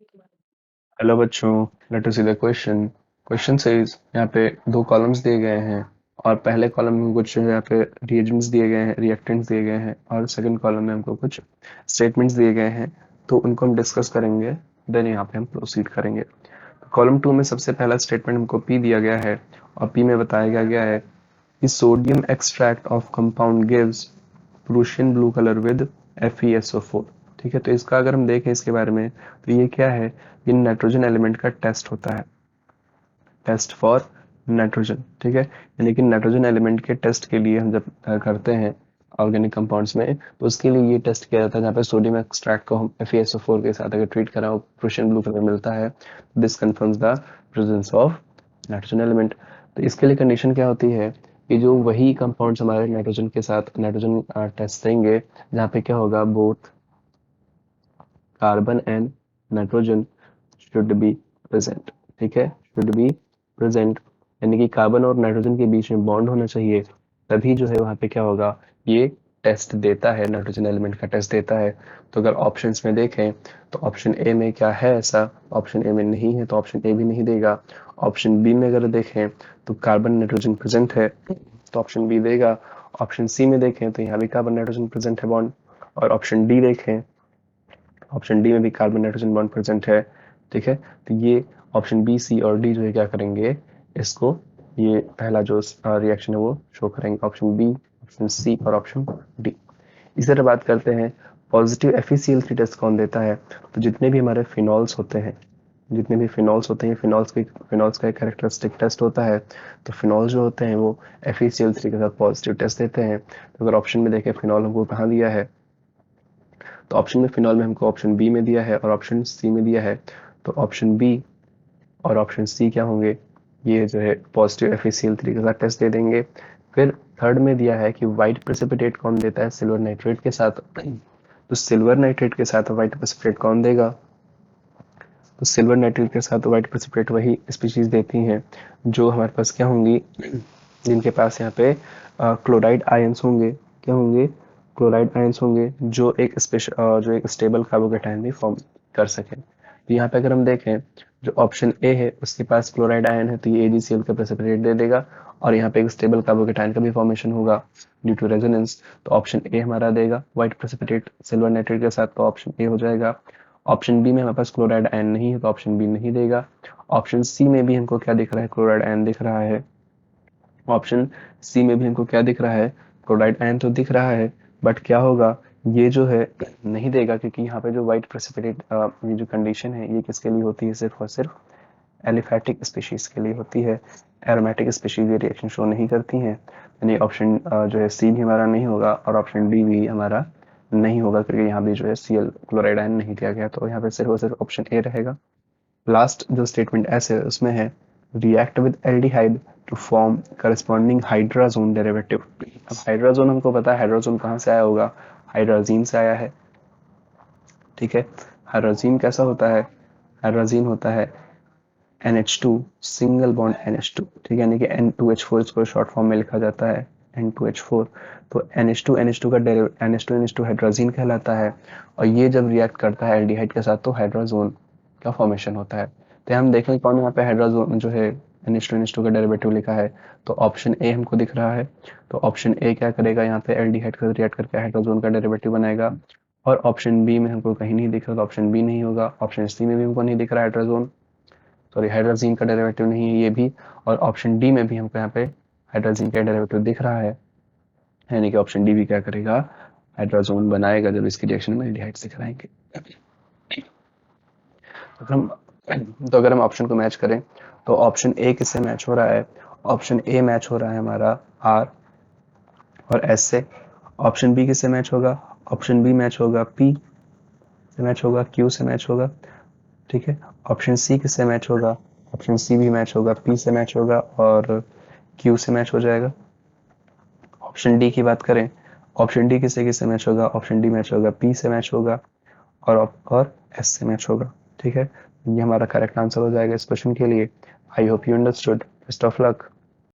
Hello बच्चों, let us see the question. Question says यहाँ पे दो कॉलम्स दिए गए हैं और पहले कॉलम में कुछ यहाँ पे रिएजेंट्स दिए गए हैं, रिएक्टेंट्स दिए गए हैं और सेकंड कॉलम में हमको कुछ स्टेटमेंट्स दिए गए हैं। तो उनको हम डिस्कस करेंगे, देन यहाँ पे हम प्रोसीड करेंगे। कॉलम 2 में सबसे पहला स्टेटमेंट हमको पी दिया गया है और पी में बताया गया है कि sodium extract of compound gives Prussian blue colour with FeSO4। ठीक है, तो इसका अगर हम देखें इसके बारे में तो ये क्या है, ये नाइट्रोजन एलिमेंट का टेस्ट होता है, टेस्ट फॉर नाइट्रोजन। ठीक है, यानी कि नाइट्रोजन एलिमेंट के टेस्ट के लिए हम जब करते हैं ऑर्गेनिक कंपाउंड्स में, तो उसके लिए ये टेस्ट किया जाता है। जहाँ पे सोडियम एक्सट्रैक्ट को हम FeSO4 के साथ अगर ट्रीट करा प्रूशियन ब्लू कलर मिलता है, this confirms the presence of nitrogen element. तो इसके लिए कंडीशन क्या होती है कि जो वही कंपाउंड्स हमारे नाइट्रोजन के साथ नाइट्रोजन टेस्ट देंगे, जहाँ पे क्या होगा, both carbon and nitrogen should be present. ठीक है, शुड बी प्रेजेंट, यानी कि कार्बन और नाइट्रोजन के बीच में बॉन्ड होना चाहिए, तभी जो है वहां पे क्या होगा, ये टेस्ट देता है, नाइट्रोजन एलिमेंट का टेस्ट देता है। तो अगर ऑप्शंस में देखें तो ऑप्शन ए में क्या है ऐसा, ऑप्शन ए में नहीं है तो ऑप्शन ए भी नहीं देगा। ऑप्शन बी में अगर देखें तो कार्बन नाइट्रोजन प्रेजेंट है तो ऑप्शन बी देगा। ऑप्शन सी में देखें तो यहाँ भी कार्बन नाइट्रोजन प्रेजेंट है बॉन्ड, और ऑप्शन डी देखें, ऑप्शन डी में भी कार्बन नाइट्रोजन बॉन्ड प्रेजेंट है। ठीक है, तो ये ऑप्शन बी सी और डी जो है क्या करेंगे, इसको ये पहला जो रिएक्शन है वो शो करेंगे, ऑप्शन बी, ऑप्शन सी और ऑप्शन डी। इसी तरह बात करते हैं पॉजिटिव FeCl3 टेस्ट कौन देता है। तो जितने भी हमारे फिनॉल्स होते हैं, जितने भी फिनॉल्स होते हैं, फिनॉल्स का एक कैरेक्टरिस्टिक टेस्ट होता है। तो फिनॉल जो होते हैं वो FeCl3 के साथ पॉजिटिव टेस्ट देते हैं। तो अगर ऑप्शन में देखें फिनॉल हमको कहाँ दिया है, तो ऑप्शन में फिनॉल में हमको ऑप्शन बी में दिया है और ऑप्शन सी में दिया है। तो ऑप्शन बी और ऑप्शन सी क्या होंगे, ये जो है पॉजिटिव FeCl3 के साथ टेस्ट दे देंगे। फिर थर्ड में दिया है कि व्हाइट प्रेसिपिटेट कौन देता है, सिल्वर नाइट्रेट के साथ। तो सिल्वर नाइट्रेट के साथ व्हाइट प्रेसिपिटेट कौन देगा, तो सिल्वर नाइट्रेट के साथ व्हाइट प्रेसिपिटेट वही स्पीशीज देती हैं जो हमारे पास क्या होंगी, जिनके पास यहाँ पे क्लोराइड आयंस होंगे। क्या होंगे, क्लोराइड आयंस होंगे जो एक स्टेबल कार्बोकेटायन भी फॉर्म कर सके। तो यहाँ पे अगर हम देखें जो ऑप्शन ए है उसके पास क्लोराइड आयन है तो ये AgCl का प्रेसिपिटेट दे देगा और यहाँ पे एक स्टेबल कार्बोकेटायन का भी फॉर्मेशन होगा ड्यू टू रेजोनेंस। तो ऑप्शन ए हमारा देगा व्हाइट प्रेसिपिटेट सिल्वर नाइट्रेट के साथ, तो ऑप्शन ए हो जाएगा। ऑप्शन बी में हमारे पास क्लोराइड आयन नहीं है तो ऑप्शन बी नहीं देगा। ऑप्शन सी में भी हमको क्या दिख रहा है, क्लोराइड आयन दिख रहा है। ऑप्शन सी में भी हमको क्या दिख रहा है, क्लोराइड आयन तो दिख रहा है, बट क्या होगा, ये जो है नहीं देगा, क्योंकि यहाँ पे जो व्हाइट प्रेसिपिटेट ये जो कंडीशन है ये किसके लिए होती है, सिर्फ और सिर्फ एलिफैटिक स्पीशीज के लिए होती है। एरोमेटिक स्पीशीज ये रिएक्शन शो नहीं करती हैं, यानी ऑप्शन जो है सी भी हमारा नहीं होगा और ऑप्शन डी भी हमारा नहीं होगा, क्योंकि यहाँ भी जो है Cl क्लोराइड आयन नहीं दिया गया, तो यहाँ पे सिर्फ और सिर्फ ऑप्शन ए रहेगा। लास्ट जो स्टेटमेंट ऐसे उसमें है react with aldehyde to form corresponding hydrazone derivative. अब हाइड्राजोन हमको पता है, हाइड्राजोन कहाँ से आया होगा, हाइड्राजीन से आया है। ठीक है, हाइड्राजीन कैसा होता है, हाइड्राजीन होता है NH2 सिंगल बॉन्ड NH2। ठीक है, यानी कि N2H4 इसको शॉर्ट फॉर्म में लिखा जाता है N2H4। तो NH2 का NH2 हाइड्राजीन कहलाता है और ये जब रिएक्ट करता है एल्डिहाइड के साथ तो हाइड्राजोन का फॉर्मेशन होता है। तो हम देखें कौन यहाँ पे हाइड्राजोन जो है NH2 का डेरिवेटिव लिखा है, तो ऑप्शन ए हमको दिख रहा है। तो ऑप्शन ए क्या करेगा, यहाँ पे एल्डिहाइड का रिएक्ट करके हाइड्रोजन का डेरिवेटिव बनाएगा। और ऑप्शन बी में हमको कहीं नहीं दिख रहा तो ऑप्शन बी नहीं होगा। ऑप्शन सी में भी हमको नहीं दिख रहा हाइड्रोजन, सॉरी हाइड्रोजीन का डेरिवेटिव नहीं है ये भी। और ऑप्शन डी में भी हमको यहाँ पे हाइड्रोजीन का डेरिवेटिव दिख रहा है, यानी कि ऑप्शन डी भी क्या करेगा, हाइड्रोजोन बनाएगा जब इसकी रिएक्शन में एल्डिहाइड से कराएंगे। अगर हम ऑप्शन को मैच करें तो ऑप्शन ए किससे मैच हो रहा है, ऑप्शन ए मैच हो रहा है हमारा आर और एस से। ऑप्शन बी किससे मैच होगा, ऑप्शन बी मैच होगा पी से मैच होगा, क्यू से मैच होगा। ठीक है, ऑप्शन सी किससे मैच होगा, ऑप्शन सी भी मैच होगा, पी से मैच होगा और क्यू से मैच हो जाएगा। ऑप्शन डी की बात करें, ऑप्शन डी किससे किससे मैच होगा, ऑप्शन डी मैच होगा पी से मैच होगा और एस से मैच होगा। ठीक है, ये हमारा करेक्ट आंसर हो जाएगा इस क्वेश्चन के लिए। I hope you understood. Best of luck.